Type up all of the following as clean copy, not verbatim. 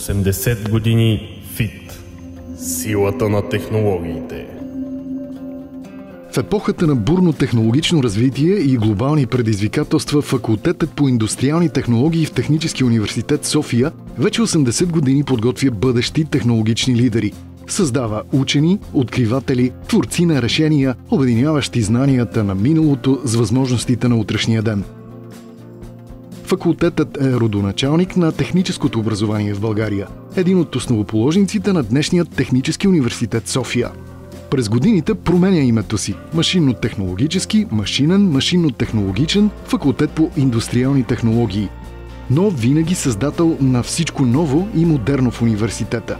80 години ФИТ. Силата на технологиите. В епохата на бурно технологично развитие и глобални предизвикателства факултетът по индустриални технологии в Техническия университет София вече 80 години подготвя бъдещи технологични лидери. Създава учени, откриватели, творци на решения, обединяващи знанията на миналото с възможностите на утрешния ден. Факултетът е родоначалник на техническото образование в България, един от основоположниците на днешния Технически университет София. През годините променя името си – машинно-технологически, машинен, машинно-технологичен факултет по индустриални технологии. Но винаги създател на всичко ново и модерно в университета.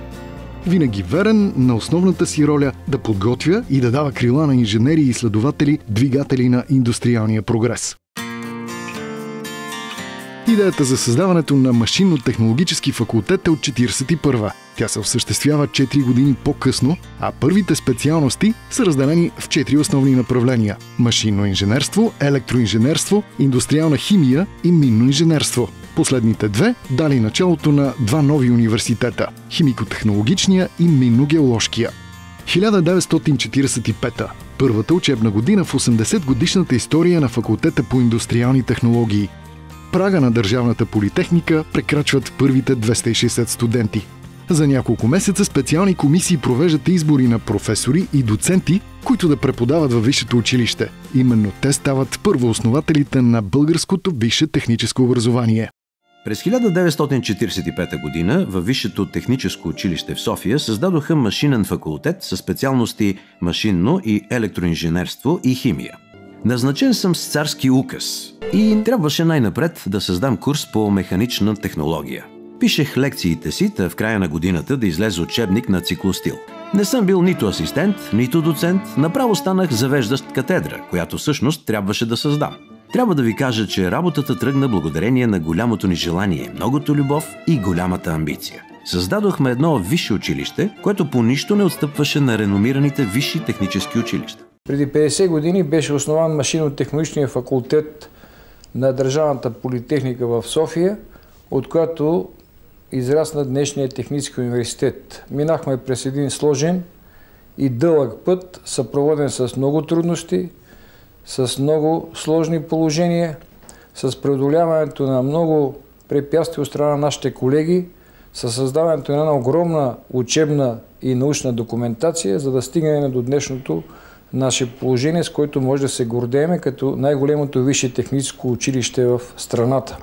Винаги верен на основната си роля да подготвя и да дава крила на инженери и изследователи, двигатели на индустриалния прогрес. Идеята за създаването на машинно-технологически факултет е от 1941. Тя се осъществява 4 години по-късно, а първите специалности са разделени в 4 основни направления – машинно инженерство, електроинженерство, индустриална химия и минно инженерство. Последните две дали началото на два нови университета – химико-технологичния и минно-геоложкия. 1945. Първата учебна година в 80-годишната история на факултета по индустриални технологии. Прага на Държавната политехника прекрачват първите 260 студенти. За няколко месеца специални комисии провеждат избори на професори и доценти, които да преподават във висшето училище. Именно те стават първооснователите на българското висше техническо образование. През 1945 година във Висшето техническо училище в София създадоха машинен факултет със специалности машинно и електроинженерство и химия. Назначен съм с царски указ и трябваше най-напред да създам курс по механична технология. Пишех лекциите си, та в края на годината да излезе учебник на циклостил. Не съм бил нито асистент, нито доцент, направо станах завеждащ катедра, която всъщност трябваше да създам. Трябва да ви кажа, че работата тръгна благодарение на голямото ни желание, многото любов и голямата амбиция. Създадохме едно висше училище, което по нищо не отстъпваше на реномираните висши технически училища. Преди 50 години беше основан машинно-технологичния факултет на Държавната политехника в София, от която израсна днешния Технически университет. Минахме през един сложен и дълъг път, съпроводен с много трудности, с много сложни положения, с преодоляването на много препятствия от страна на нашите колеги, със създаването на една огромна учебна и научна документация, за да стигнем до днешното наше положение, с което може да се гордеем като най-големото висше техническо училище в страната.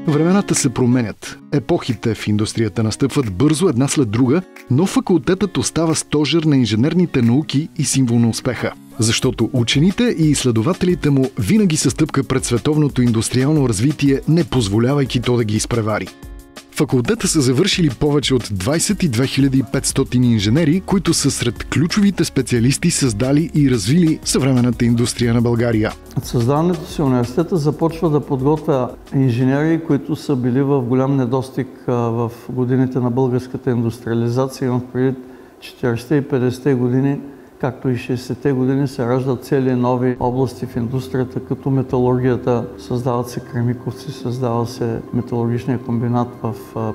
Времената се променят. Епохите в индустрията настъпват бързо една след друга, но факултетът остава стожер на инженерните науки и символ на успеха. Защото учените и изследователите му винаги са стъпка пред световното индустриално развитие, не позволявайки то да ги изпревари. Факултета са завършили повече от 22 500 инженери, които са сред ключовите специалисти, създали и развили съвременната индустрия на България. От създаването си университета започва да подготвя инженери, които са били в голям недостиг в годините на българската индустриализация. Имам предвид 40-те и 50-те години, както и 60-те години се раждат цели нови области в индустрията, като металургията. Създават се Кремиковци, създава се металургичния комбинат в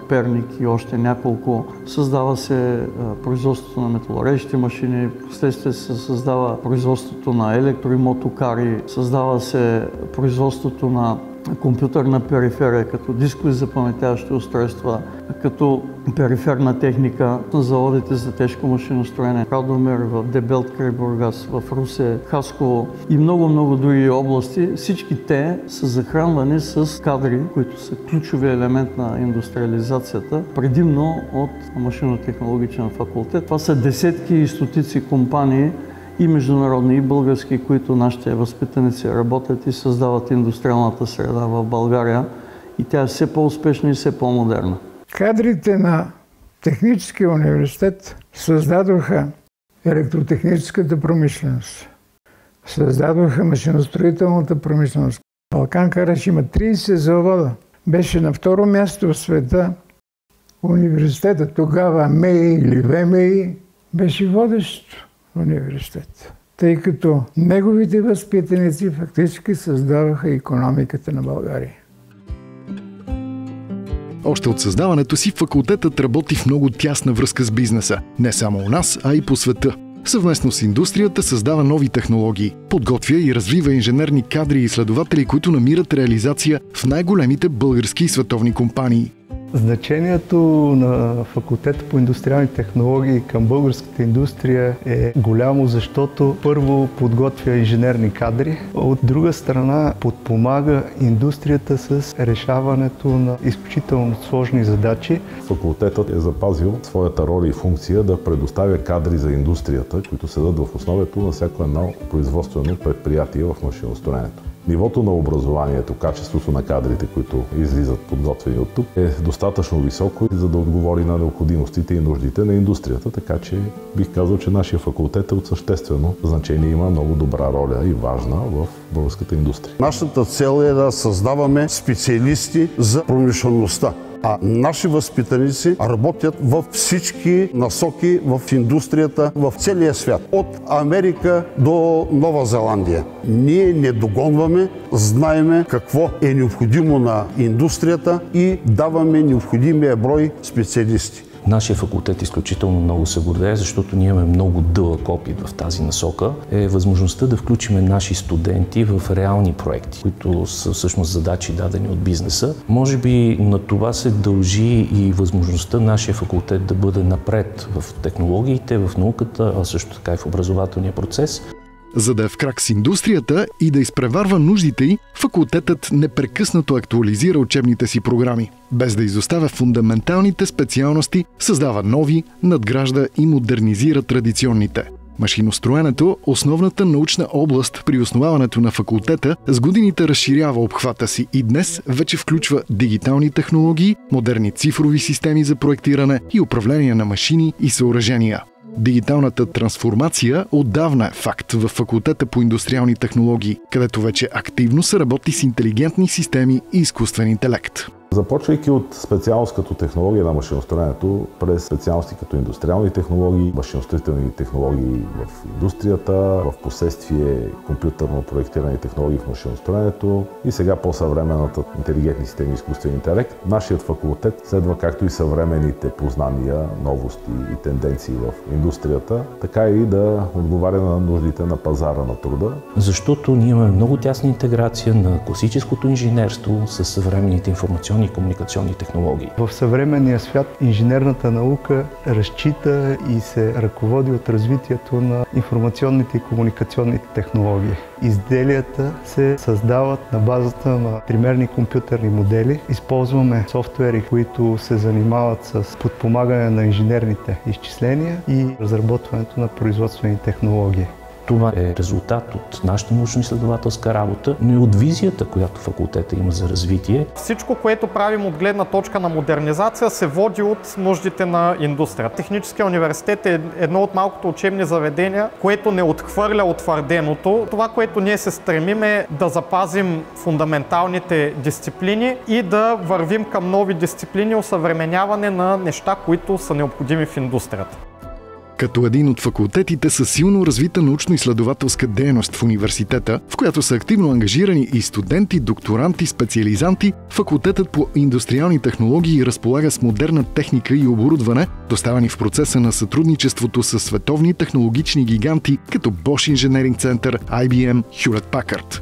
Перник и още няколко. Създава се производството на металорежещи машини, вследствие се създава производството на електро- и мотокари, създава се производството на компютърна периферия, като дискови запаметяващи устройства, като периферна техника на заводите за тежко машиностроене, Радомир, в Дебелт край Бургас, в Русе, Хасково и много други области. Всички те са захранвани с кадри, които са ключови елемент на индустриализацията, предимно от машинно-технологичен факултет. Това са десетки и стотици компании, и международни, и български, които нашите възпитаници работят и създават индустриалната среда в България. И тя е все по-успешна и все по-модерна. Кадрите на Техническия университет създадоха електротехническата промишленост, създадоха машиностроителната промишленост. Балкан Караш има 30 завода. Беше на второ място в света. Университетът тогава МЕИ или ВМИ беше водещ университет, тъй като неговите възпитаници фактически създаваха икономиката на България. Още от създаването си факултетът работи в много тясна връзка с бизнеса. Не само у нас, а и по света. Съвместно с индустрията създава нови технологии, подготвя и развива инженерни кадри и изследователи, които намират реализация в най-големите български и световни компании. Значението на факултета по индустриални технологии към българската индустрия е голямо, защото първо подготвя инженерни кадри, от друга страна подпомага индустрията с решаването на изключително сложни задачи. Факултетът е запазил своята роля и функция да предоставя кадри за индустрията, които седат в основето на всяко едно производствено предприятие в машиностроенето. Нивото на образованието, качеството на кадрите, които излизат подготвени от тук, е достатъчно високо, за да отговори на необходимостите и нуждите на индустрията, така че бих казал, че нашия факултет е от съществено значение, има много добра роля и важна в българската индустрия. Нашата цел е да създаваме специалисти за промишлеността. А наши възпитаници работят във всички насоки в индустрията в целия свят. От Америка до Нова Зеландия. Ние не догонваме, знаеме какво е необходимо на индустрията и даваме необходимия брой специалисти. Нашия факултет изключително много се гордее, защото ние имаме много дълъг опит в тази насока. Е възможността да включим наши студенти в реални проекти, които са всъщност задачи дадени от бизнеса. Може би на това се дължи и възможността нашия факултет да бъде напред в технологиите, в науката, а също така и в образователния процес. За да е в крак с индустрията и да изпреварва нуждите й, факултетът непрекъснато актуализира учебните си програми. Без да изоставя фундаменталните специалности, създава нови, надгражда и модернизира традиционните. Машиностроенето, основната научна област при основаването на факултета, с годините разширява обхвата си и днес вече включва дигитални технологии, модерни цифрови системи за проектиране и управление на машини и съоръжения. Дигиталната трансформация отдавна е факт в факултета по индустриални технологии, където вече активно се работи с интелигентни системи и изкуствен интелект. Започвайки от специалност като технология на машиностроенето, през специалности като индустриални технологии, машиностроителни технологии в индустрията, в последствие компютърно проектирани технологии в машиностроенето и сега по-съвременната интелигентни системи и изкуствен интелект, нашият факултет следва както и съвременните познания, новости и тенденции в индустрията, така и да отговаря на нуждите на пазара на труда. Защото ние имаме много тясна интеграция на класическото инженерство с съвременните информационни и комуникационни технологии. В съвременния свят инженерната наука разчита и се ръководи от развитието на информационните и комуникационните технологии. Изделията се създават на базата на тримерни компютърни модели. Използваме софтуери, които се занимават с подпомагане на инженерните изчисления и разработването на производствени технологии. Това е резултат от нашата научно-изследователска работа, но и от визията, която факултета има за развитие. Всичко, което правим от гледна точка на модернизация, се води от нуждите на индустрията. Техническия университет е едно от малкото учебни заведения, което не отхвърля утвърденото. Това, което ние се стремим, е да запазим фундаменталните дисциплини и да вървим към нови дисциплини, осъвременяване на неща, които са необходими в индустрията. Като един от факултетите с силно развита научно-изследователска дейност в университета, в която са активно ангажирани и студенти, докторанти, специализанти, факултетът по индустриални технологии разполага с модерна техника и оборудване, доставени в процеса на сътрудничеството с световни технологични гиганти, като Bosch Engineering Center, IBM, Hewlett Packard.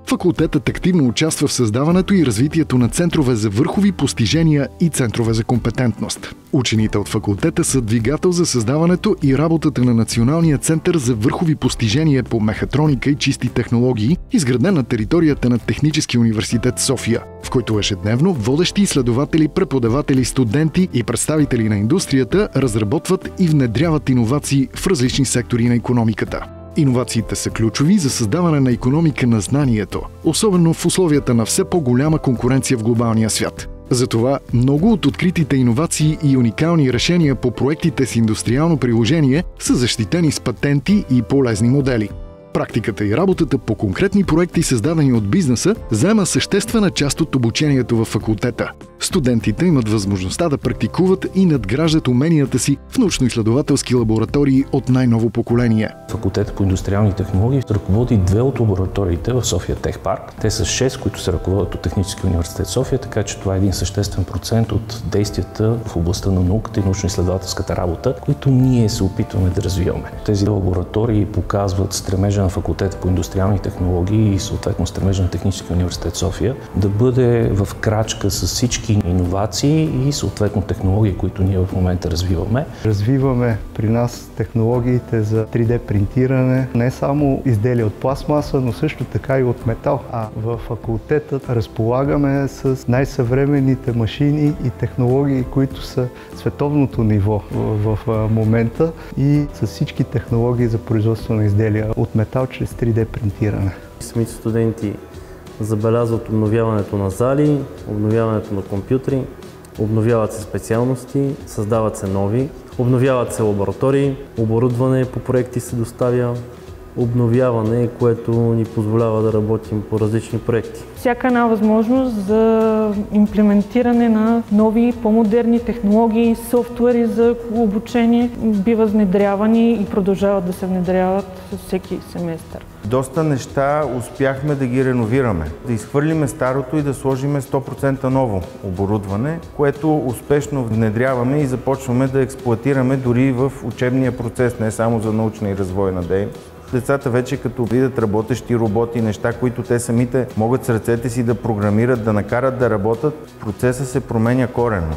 Факултетът активно участва в създаването и развитието на центрове за върхови постижения и центрове за компетентност. Учените от факултета са двигател за създаването и работата на Националния център за върхови постижения по мехатроника и чисти технологии, изграден на територията на Техническия университет София, в който ежедневно водещи изследователи, преподаватели, студенти и представители на индустрията разработват и внедряват иновации в различни сектори на икономиката. Иновациите са ключови за създаване на икономика на знанието, особено в условията на все по-голяма конкуренция в глобалния свят. Затова много от откритите иновации и уникални решения по проектите с индустриално приложение са защитени с патенти и полезни модели. Практиката и работата по конкретни проекти, създадени от бизнеса, заема съществена част от обучението във факултета. Студентите имат възможността да практикуват и надграждат уменията си в научно-изследователски лаборатории от най-ново поколение. Факултета по индустриални технологии ръководи 2 от лабораториите в София Техпарк. Те са 6, които се ръководят от Техническия университет София, така че това е един съществен процент от действията в областта на науката и научно-изследователската работа, които ние се опитваме да развиваме. Тези лаборатории показват стремежа на Факултета по индустриални технологии и съответно стремежа на Техническия университет София да бъде в крачка с всички иновации и съответно технологии, които ние в момента развиваме. Развиваме при нас технологиите за 3D принтиране, не само изделия от пластмаса, но също така и от метал. А в факултетът разполагаме с най-съвременните машини и технологии, които са световното ниво в момента и с всички технологии за производство на изделия от метал чрез 3D принтиране. Самите студенти забелязват обновяването на зали, обновяването на компютри, обновяват се специалности, създават се нови, обновяват се лаборатории, оборудване по проекти се доставя, обновяване, което ни позволява да работим по различни проекти. Всяка една възможност за имплементиране на нови, по-модерни технологии, софтуери за обучение бива внедрявани и продължават да се внедряват всеки семестър. Доста неща успяхме да ги реновираме, да изхвърлиме старото и да сложиме 100% ново оборудване, което успешно внедряваме и започваме да експлоатираме дори в учебния процес, не само за научна и развойна дейност. Децата вече като видят работещи роботи, неща, които те самите могат с ръцете си да програмират, да накарат да работят, процесът се променя коренно.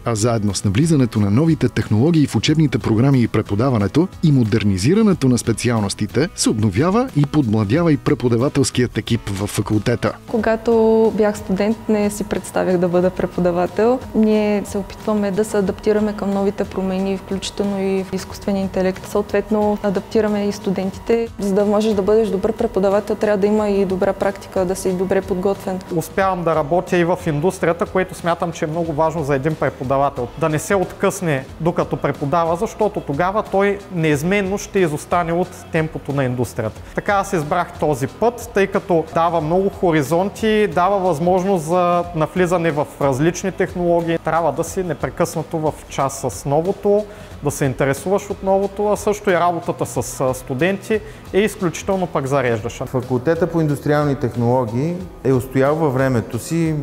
А заедно с навлизането на новите технологии в учебните програми и преподаването и модернизирането на специалностите, се обновява и подмладява и преподавателският екип в факултета. Когато бях студент, не си представях да бъда преподавател. Ние се опитваме да се адаптираме към новите промени, включително и в изкуствения интелект. Съответно, адаптираме и студентите. За да можеш да бъдеш добър преподавател, трябва да има и добра практика, да си добре подготвен. Успявам да работя и в индустрията, което смятам, че е много важно за един преподавател. Да не се откъсне докато преподава, защото тогава той неизменно ще изостане от темпото на индустрията. Така аз избрах този път, тъй като дава много хоризонти, дава възможност за навлизане в различни технологии. Трябва да си непрекъснато в час с новото, да се интересуваш от новото, а също и работата с студенти е изключително пък зареждаща. Факултета по индустриални технологии е устоял във времето си.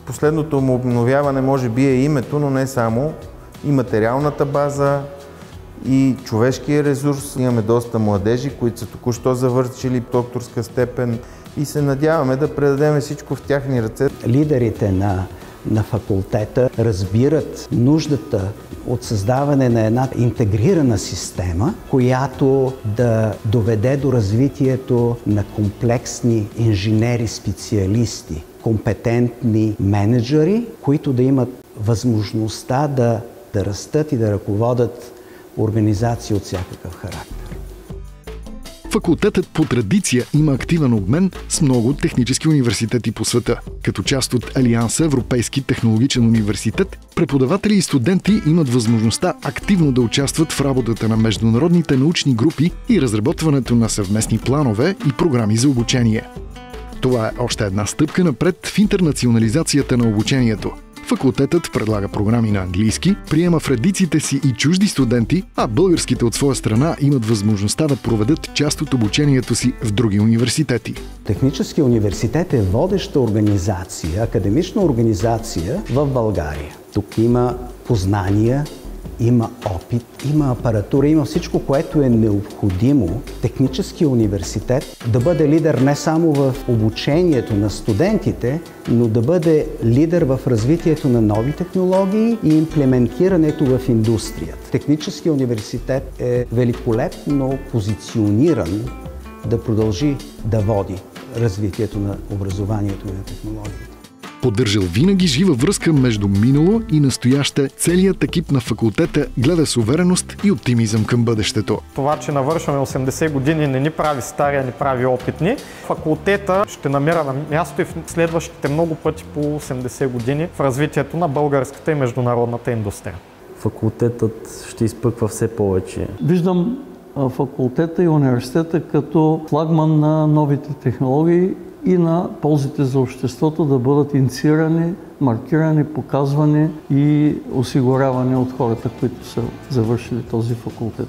Последното му обновяване може би е името, но не само. И материалната база, и човешкия ресурс. Имаме доста младежи, които са току-що завършили докторска степен и се надяваме да предадем всичко в тяхни ръце. Лидерите на факултета разбират нуждата от създаване на една интегрирана система, която да доведе до развитието на комплексни инженери-специалисти, компетентни менеджери, които да имат възможността да растат и да ръководят организации от всякакъв характер. Факултетът по традиция има активен обмен с много технически университети по света. Като част от Алианса Европейски технологичен университет, преподаватели и студенти имат възможността активно да участват в работата на международните научни групи и разработването на съвместни планове и програми за обучение. Това е още една стъпка напред в интернационализацията на обучението. Факултетът предлага програми на английски, приема в редиците си и чужди студенти, а българските от своя страна имат възможността да проведат част от обучението си в други университети. Техническия университет е водеща организация, академична организация в България. Тук има познания, има опит, има апаратура, има всичко, което е необходимо Техническия университет да бъде лидер не само в обучението на студентите, но да бъде лидер в развитието на нови технологии и имплементирането в индустрията. Техническия университет е великолепно позициониран да продължи да води развитието на образованието и на технологията. Поддържал винаги жива връзка между минало и настояще, целият екип на факултета гледа с увереност и оптимизъм към бъдещето. Това, че навършваме 80 години, не ни прави стари, а ни прави опитни. Факултета ще намира на място и в следващите много пъти по 80 години в развитието на българската и международната индустрия. Факултетът ще изпъква все повече. Виждам факултета и университета като флагман на новите технологии и на ползите за обществото да бъдат инициирани, маркирани, показвани и осигурявани от хората, които са завършили този факултет.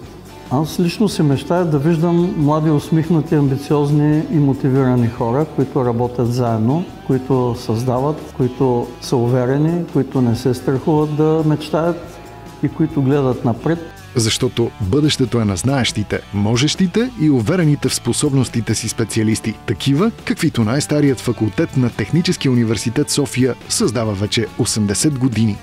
Аз лично се мечтая да виждам млади, усмихнати, амбициозни и мотивирани хора, които работят заедно, които създават, които са уверени, които не се страхуват да мечтаят и които гледат напред. Защото бъдещето е на знаещите, можещите и уверените в способностите си специалисти, такива, каквито най-старият факултет на Техническия университет София създава вече 80 години.